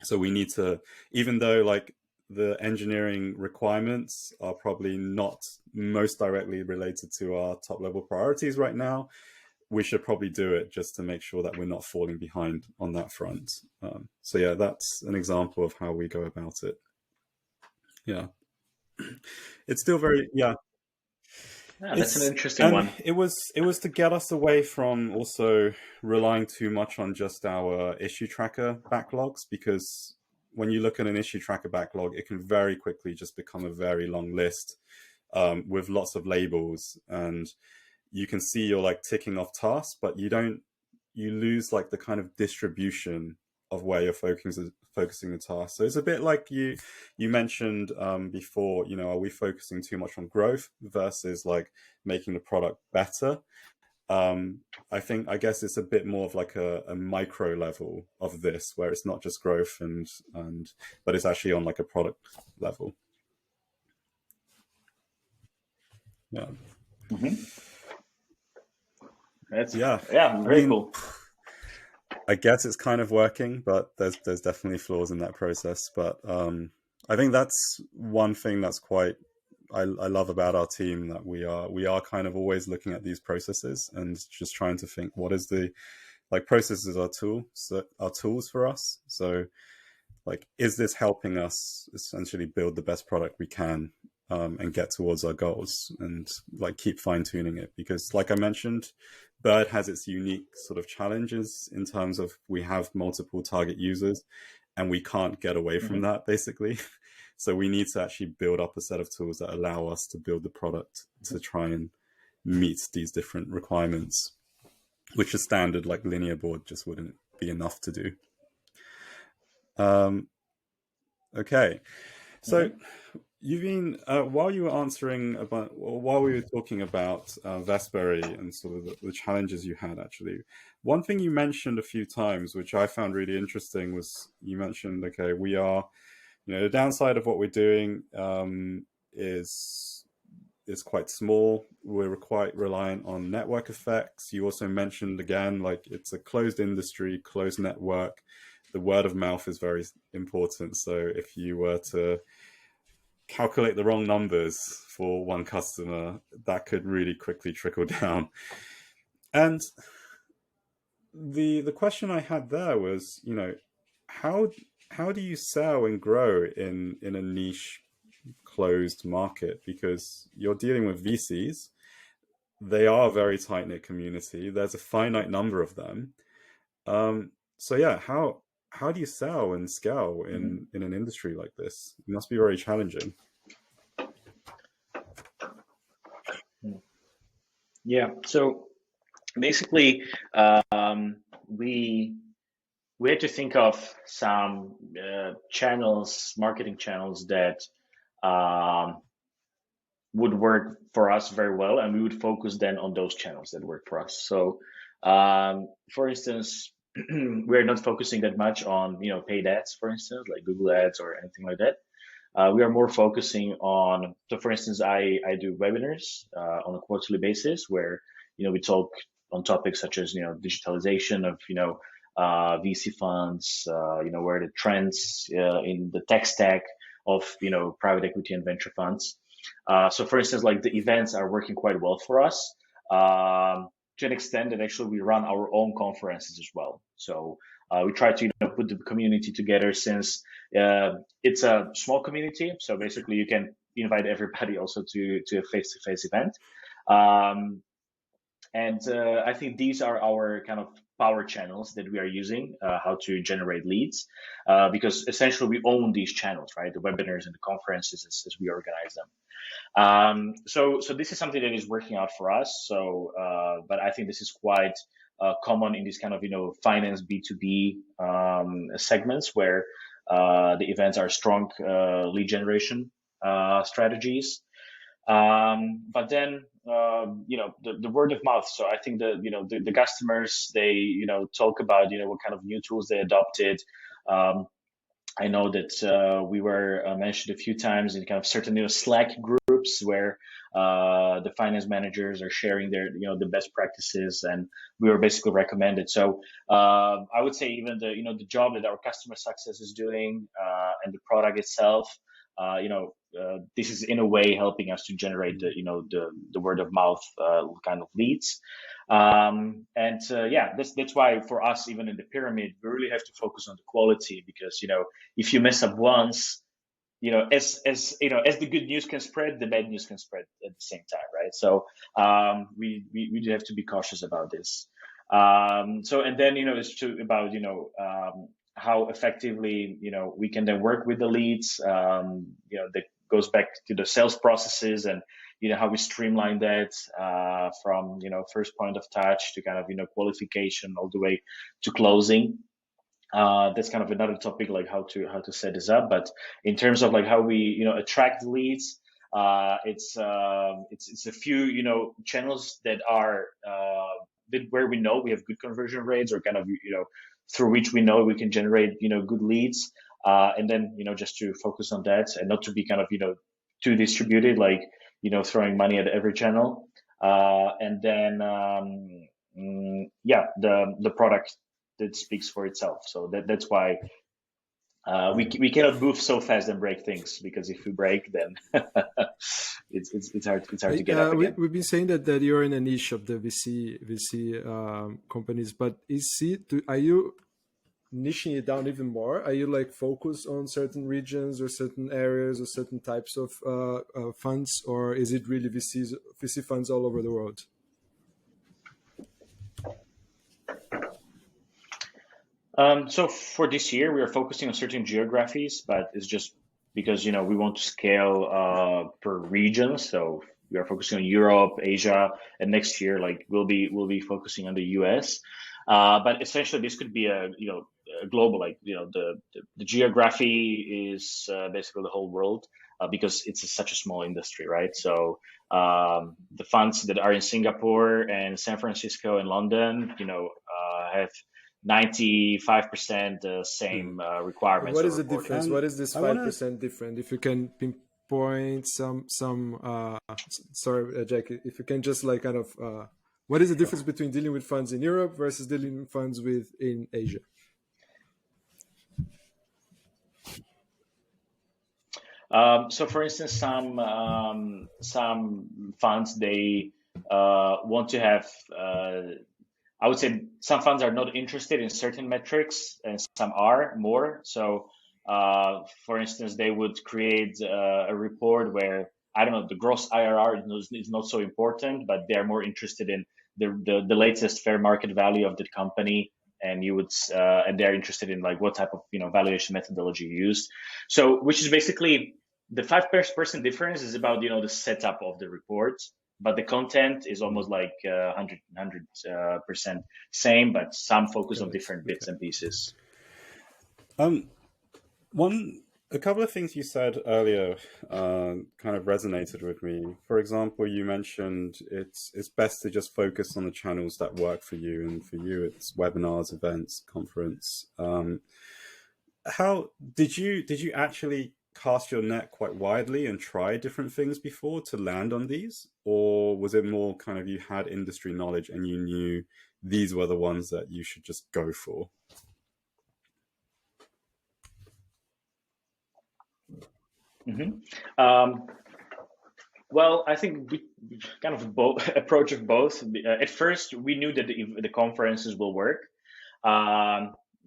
So we need to, even though like the engineering requirements are probably not most directly related to our top level priorities right now, we should probably do it just to make sure that we're not falling behind on that front. So yeah, that's an example of how we go about it. Yeah. It's still very, yeah. Yeah, that's an interesting one. It was to get us away from also relying too much on just our issue tracker backlogs, because when you look at an issue tracker backlog, it can very quickly just become a very long list with lots of labels, and you can see you're like ticking off tasks, but you lose like the kind of distribution where you're focusing the task. So it's a bit like you mentioned before, are we focusing too much on growth versus like making the product better? I guess it's a bit more of like a micro level of this, where it's not just growth but it's actually on like a product level. Yeah. Mm-hmm. Yeah, very cool. I guess it's kind of working, but there's definitely flaws in that process. But I think that's one thing that's I love about our team, that we are kind of always looking at these processes and just trying to think, what is the, like, processes are tools for us. So like, is this helping us essentially build the best product we can and get towards our goals, and like keep fine tuning it? Because like I mentioned, Bird has its unique sort of challenges in terms of we have multiple target users and we can't get away from that, basically. So we need to actually build up a set of tools that allow us to build the product to try and meet these different requirements, which a standard like linear board just wouldn't be enough to do. Okay. So you've been, while you were while we were talking about Vestberry and sort of the challenges you had, actually, one thing you mentioned a few times, which I found really interesting, was you mentioned, okay, we are, the downside of what we're doing is quite small. We're quite reliant on network effects. You also mentioned, again, like, it's a closed industry, closed network. The word of mouth is very important. So if you were to calculate the wrong numbers for one customer, that could really quickly trickle down. And the question I had there was, how do you sell and grow in a niche closed market? Because you're dealing with VCs. They are a very tight-knit community. There's a finite number of them. So yeah, how do you sell and scale in an industry like this? It must be very challenging. Yeah. So basically, we had to think of some marketing channels that would work for us very well, and we would focus then on those channels that work for us. So, for instance, we're not focusing that much on paid ads, for instance, like Google Ads or anything like that. We are more focusing on, so for instance, I do webinars on a quarterly basis where we talk on topics such as digitalization of VC funds, where the trends in the tech stack of private equity and venture funds. So for instance, like, the events are working quite well for us, to an extent that actually we run our own conferences as well. So we try to put the community together, since it's a small community. So basically you can invite everybody also to a face-to-face event. And I think these are our kind of power channels that we are using, how to generate leads, because essentially we own these channels, right? The webinars and the conferences as we organize them. So this is something that is working out for us. So, but I think this is quite common in this kind of finance B2B segments, where the events are strong lead generation strategies. But then the word of mouth. So I think the customers, they talk about what kind of new tools they adopted. I know that we were mentioned a few times in kind of certain Slack groups where the finance managers are sharing their the best practices, and we were basically recommended. So I would say even the job that our customer success is doing and the product itself, this is in a way helping us to generate the word of mouth kind of leads. That's why for us, even in the pyramid, we really have to focus on the quality, because if you mess up once, as the good news can spread, the bad news can spread at the same time, right? So we do have to be cautious about this. And then it's about how effectively we can then work with the leads. That goes back to the sales processes, and how we streamline that from first point of touch to kind of qualification all the way to closing. That's kind of another topic, like how to set this up. But in terms of like how we attract leads, it's a few channels that are where we know we have good conversion rates, or kind of through which we know we can generate good leads, and then just to focus on that and not to be kind of too distributed, like throwing money at every channel, and then yeah, the product that speaks for itself. So that's why we cannot move so fast and break things, because if we break, then it's hard to get up again. We've been saying that you're in a niche of the VC companies, but are you niching it down even more? Are you like focused on certain regions or certain areas or certain types of funds, or is it really VC funds all over the world? So for this year, we are focusing on certain geographies, but it's just because we want to scale per region. So we are focusing on Europe, Asia, and next year, like we'll be focusing on the US. But essentially, this could be a global, like the geography is basically the whole world, because it's such a small industry, right? So the funds that are in Singapore and San Francisco and London, have 95% the same requirements. What is the difference? What is this 5% different? If you can pinpoint some sorry, Jacky, if you can just like kind of what is the difference between dealing with funds in Europe versus dealing with funds in Asia? So for instance, some funds, they want to have I would say some funds are not interested in certain metrics, and some are more. So, for instance, they would create a report where, I don't know, the gross IRR is not so important, but they're more interested in the latest fair market value of the company, and and they're interested in like what type of valuation methodology you used. So, which is basically the 5% difference is about the setup of the report. But the content is almost like 100% same, but some focus on different bits and pieces. A couple of things you said earlier kind of resonated with me. For example, you mentioned it's best to just focus on the channels that work for you, and for you, it's webinars, events, conference. How did you actually cast your net quite widely and try different things before to land on these? Or was it more kind of you had industry knowledge and you knew these were the ones that you should just go for? Well, I think we kind of approach of both. At first, we knew that the conferences will work.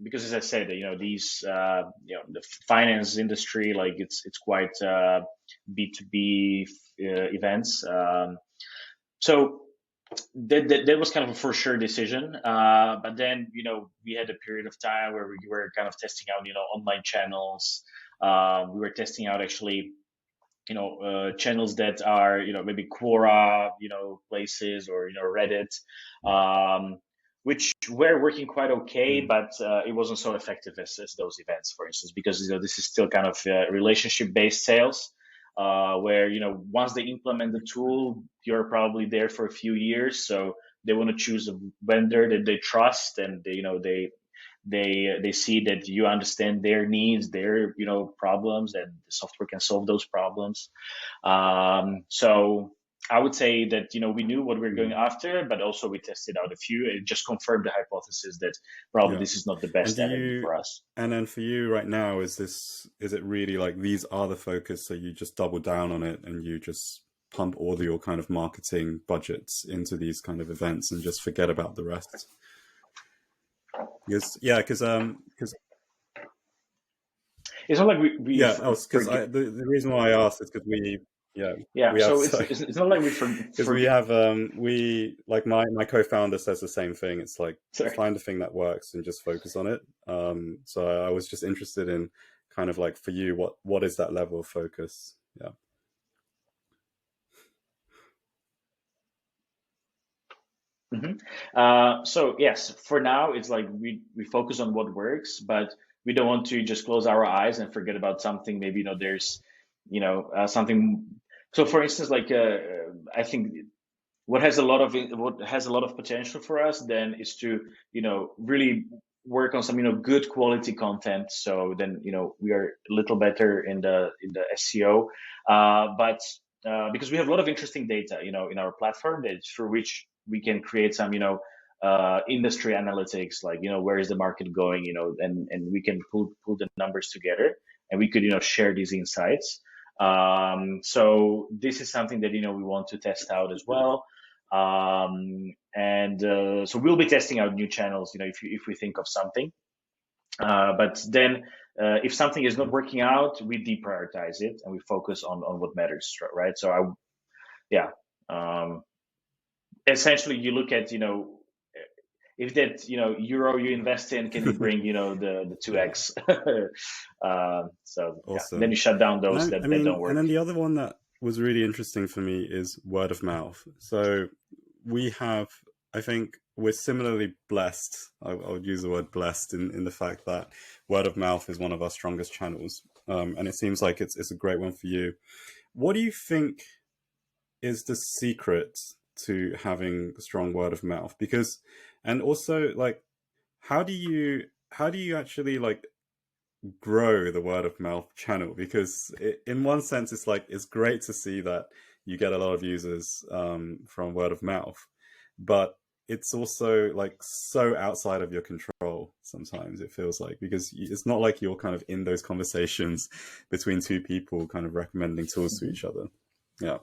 Because as I said, these, the finance industry, like it's quite B2B events. So that was kind of a for sure decision. But then, we had a period of time where we were kind of testing out, online channels. We were testing out actually, channels that are, maybe Quora, places, or, Reddit. Which were working quite okay, but it wasn't so effective as those events, for instance, because this is still kind of relationship-based sales, where once they implement the tool, you're probably there for a few years, so they want to choose a vendor that they trust, and they see that you understand their needs, their problems, and the software can solve those problems. So I would say that we knew what we were going after, but also we tested out a few. It just confirmed the hypothesis that probably this is not the best avenue for us. And then for you right now, is it really like these are the focus, so you just double down on it and you just pump all your kind of marketing budgets into these kind of events and just forget about the rest? Because it's not like the reason why I asked is because it's not like because we have like my co-founder says the same thing. It's like find a thing that works and just focus on it. So I was just interested in kind of like for you, what is that level of focus? Yeah. So yes, for now it's like we focus on what works, but we don't want to just close our eyes and forget about something. Maybe there's something. So for instance, like I think what has a lot of potential for us then is to really work on some good quality content. So then we are a little better in the SEO, but because we have a lot of interesting data in our platform that through which we can create some industry analytics, like where is the market going, and we can pull the numbers together, and we could share these insights. So this is something that we want to test out as well. And so we'll be testing out new channels, if we think of something. But then if something is not working out, we deprioritize it and we focus on what matters, right? So essentially you look at, if that, euro you invest in, can you bring, the 2x? So Awesome. then you shut down those that don't work. And then the other one that was really interesting for me is word of mouth. So we have, I think we're similarly blessed. I would use the word blessed in the fact that word of mouth is one of our strongest channels. And it seems like it's a great one for you. What do you think is the secret to having strong word of mouth? Because, and also like, how do you actually like grow the word of mouth channel? Because in one sense it's great to see that you get a lot of users from word of mouth, but it's also like so outside of your control sometimes, it feels like, because it's not like you're kind of in those conversations between two people kind of recommending tools to each other. Yeah.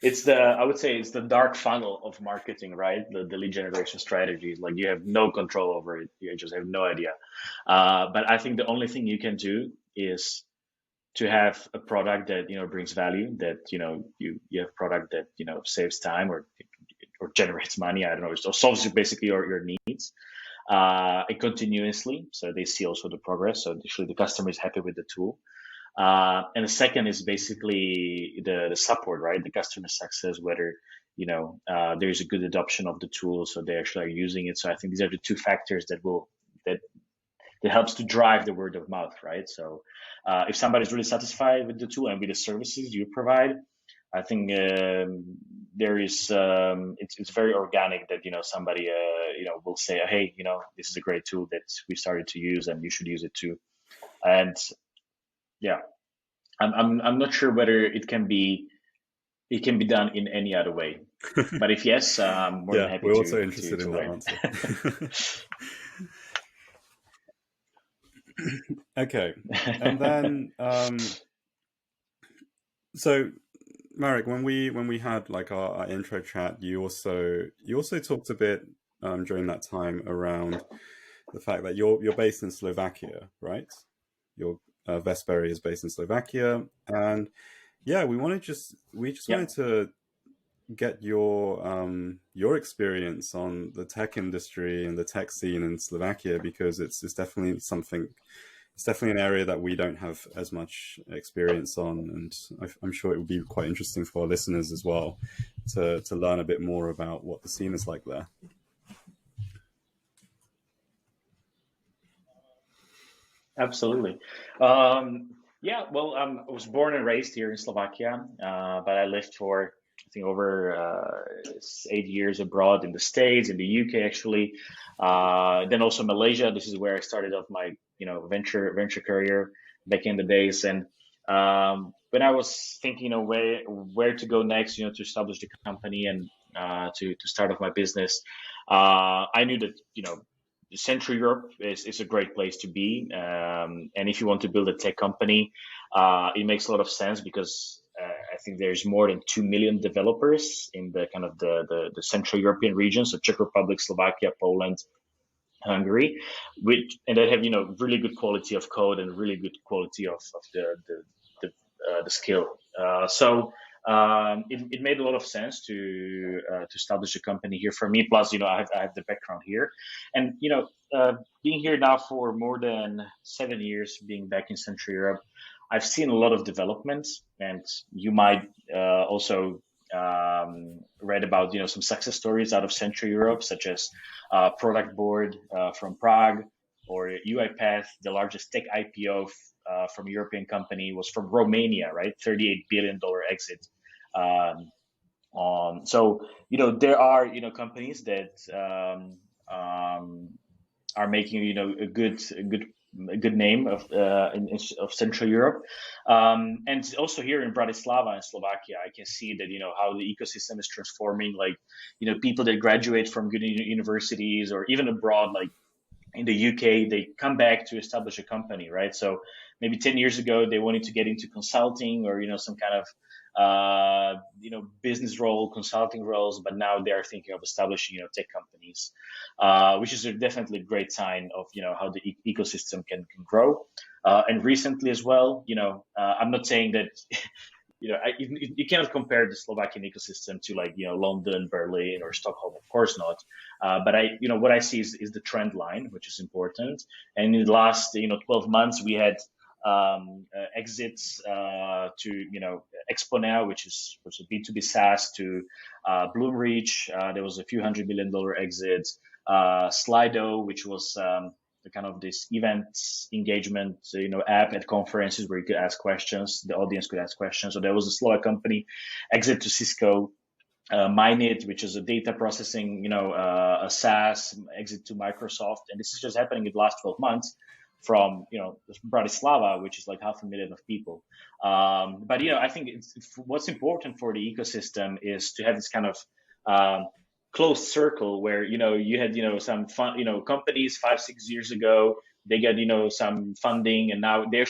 I would say it's the dark funnel of marketing, right? The lead generation strategy. Like you have no control over it. You just have no idea. But I think the only thing you can do is to have a product that, brings value, that, you have a product that, saves time or generates money. I don't know, or solves basically your needs continuously. So they see also the progress. So usually the customer is happy with the tool. And the second is basically the support, right? The customer success, whether there's a good adoption of the tool, so they actually are using it. So I think these are the two factors that helps to drive the word of mouth, right? So if somebody's really satisfied with the tool and with the services you provide, I think there is it's very organic that somebody will say, hey, this is a great tool that we started to use and you should use it too. And yeah, I'm not sure whether it can be done in any other way, but if yes, I'm more than happy we're to, also interested to in that learn. answer. Okay, and then so Marek, when we had like our intro chat, you also talked a bit during that time around the fact that you're based in Slovakia, right? Your Vestberry is based in Slovakia, and yeah, we just wanted to get your experience on the tech industry and the tech scene in Slovakia, because it's definitely something. It's definitely an area that we don't have as much experience on, and I'm sure it would be quite interesting for our listeners as well to learn a bit more about what the scene is like there. Absolutely. Yeah, well, I was born and raised here in Slovakia, but I lived for, I think, over 8 years abroad in the States, in the UK, actually. Then also Malaysia. This is where I started off my, venture career back in the days. And when I was thinking, where to go next, to establish the company and to start off my business, I knew that, Central Europe is a great place to be. And if you want to build a tech company, it makes a lot of sense because I think there's more than 2 million developers in the kind of the Central European region. So Czech Republic, Slovakia, Poland, Hungary, and they have, really good quality of code and really good quality of the skill. So it made a lot of sense to establish a company here for me. Plus, I have the background here, and being here now for more than 7 years, being back in Central Europe, I've seen a lot of development, and you might also read about some success stories out of Central Europe, such as Product Board from Prague, or UiPath, the largest tech IPO from a European company, was from Romania, right? $38 billion exit. So there are companies that are making a good name of Central Europe, and also here in Bratislava in Slovakia, I can see that how the ecosystem is transforming. Like people that graduate from good universities or even abroad, like in the UK, they come back to establish a company, right? So maybe 10 years ago they wanted to get into consulting or some kind of business role, consulting roles, but now they are thinking of establishing tech companies, which is definitely a great sign of how the ecosystem can grow. And recently as well, I'm not saying that you cannot compare the Slovakian ecosystem to like London, Berlin, or Stockholm, of course not. But what I see is the trend line, which is important. And in the last 12 months, we had exits to Exponea, which was a B2B SaaS, to Bloomreach. There was a few $100 million exit. Slido, which was the kind of this events engagement app at conferences where you could ask questions, the audience could ask questions. So there was a Slovak company, exit to Cisco. Mineit, which is a data processing, a SaaS, exit to Microsoft, and this is just happening in the last 12 months from Bratislava, which is like 500,000 of people. But I think what's important for the ecosystem is to have this kind of closed circle where you had some fun companies 5-6 years ago, they got some funding, and now they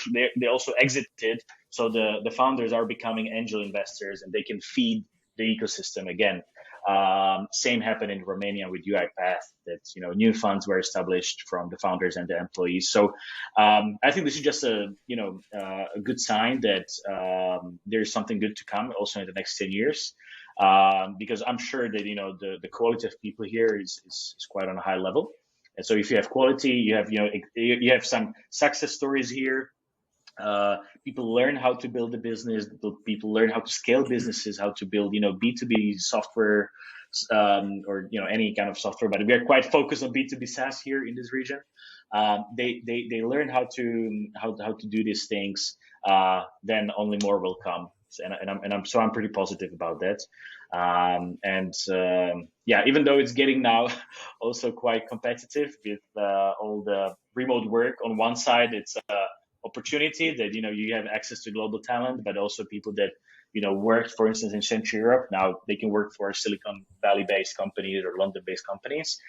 also exited. So the founders are becoming angel investors, and they can feed the ecosystem again. Same happened in Romania with UiPath, that new funds were established from the founders and the employees. So I think this is just a good sign that there's something good to come also in the next 10 years, because I'm sure that the quality of people here is quite on a high level. And so if you have quality, you have some success stories here. People learn how to build a business. People learn how to scale businesses, how to build, B2B software, or any kind of software. But we are quite focused on B2B SaaS here in this region. They learn how to do these things. Then only more will come. I'm pretty positive about that. Even though it's getting now also quite competitive with all the remote work. On one side, it's opportunity that you have access to global talent, but also people that worked, for instance, in Central Europe, now they can work for Silicon Valley based companies or London based companies,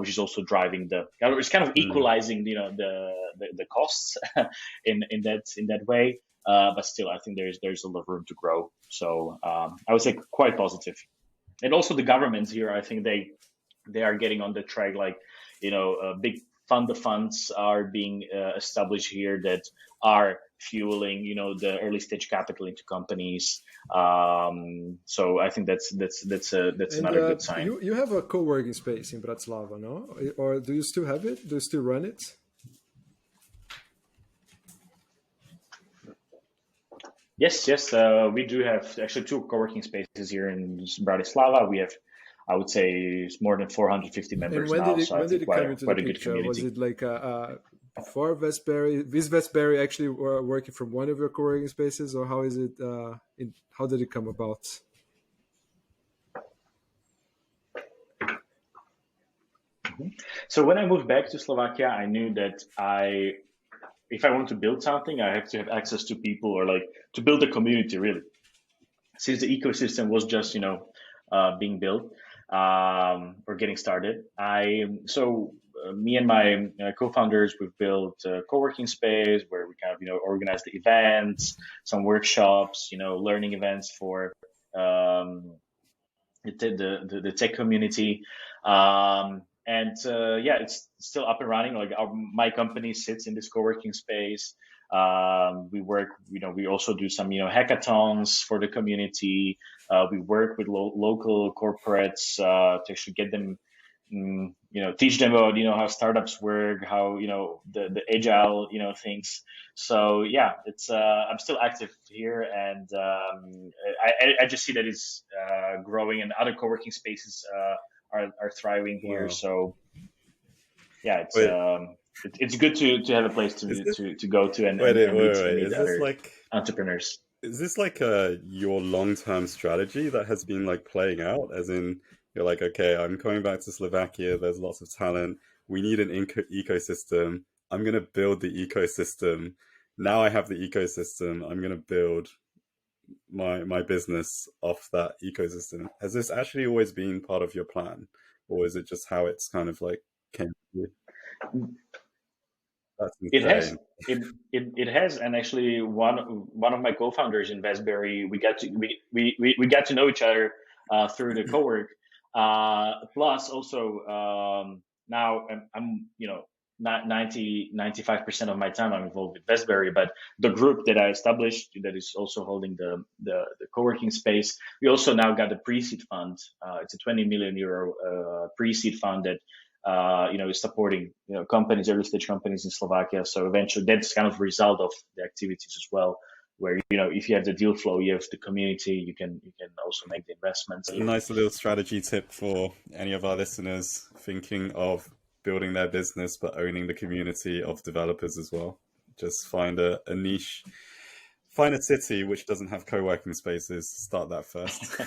which is also driving it's kind of equalizing the costs in that way, but still I think there's a lot of room to grow. So I would say quite positive. And also the governments here, I think they are getting on the track, like big funds are being established here that are fueling the early stage capital into companies. So I think that's another good sign. You have a co-working space in Bratislava, no? Or do you still have it? Do you still run it? Yes. We do have actually 2 co-working spaces here in Bratislava. We have, I would say, it's more than 450 members now. When did it come into the picture? Was it like before Vestberry? Is Vestberry actually working from one of your co-working spaces, or how is it? How did it come about? So when I moved back to Slovakia, I knew that if I want to build something, I have to have access to people, or like to build a community, really. Since the ecosystem was just being built or getting started, me and my co-founders, we've built a co-working space where we kind of organize the events, some workshops, learning events for the tech community. It's still up and running. Like my company sits in this co-working space. We work, we also do some, hackathons for the community. We work with local corporates to actually get them, teach them about, how startups work, how, the agile, things. So yeah, it's, I'm still active here, and I just see that it's growing, and other co-working spaces are thriving here. Wow. So yeah, Wait, it's good to have a place to go to and wait, meet is this other like, entrepreneurs. is this like your long-term strategy that has been like playing out? As in, you're like, okay, I'm coming back to Slovakia. There's lots of talent. We need an ecosystem. I'm gonna build the ecosystem. Now I have the ecosystem. I'm gonna build my business off that ecosystem. Has this actually always been part of your plan, or is it just how it's kind of like came to you? That's It has. insane. It has, and actually, one of my co-founders in Vestberry, we got to know each other through the co-work. Plus, also, now I'm not 95% of my time I'm involved with Vestberry, but the group that I established that is also holding the co-working space. We also now got a pre-seed fund. It's a 20 million euro pre-seed fund that is supporting companies, early stage companies in Slovakia. So eventually, that's kind of a result of the activities as well. Where if you have the deal flow, you have the community, you can also make the investments. A nice little strategy tip for any of our listeners thinking of building their business but owning the community of developers as well. Just find a niche, find a city which doesn't have co-working spaces, start that first.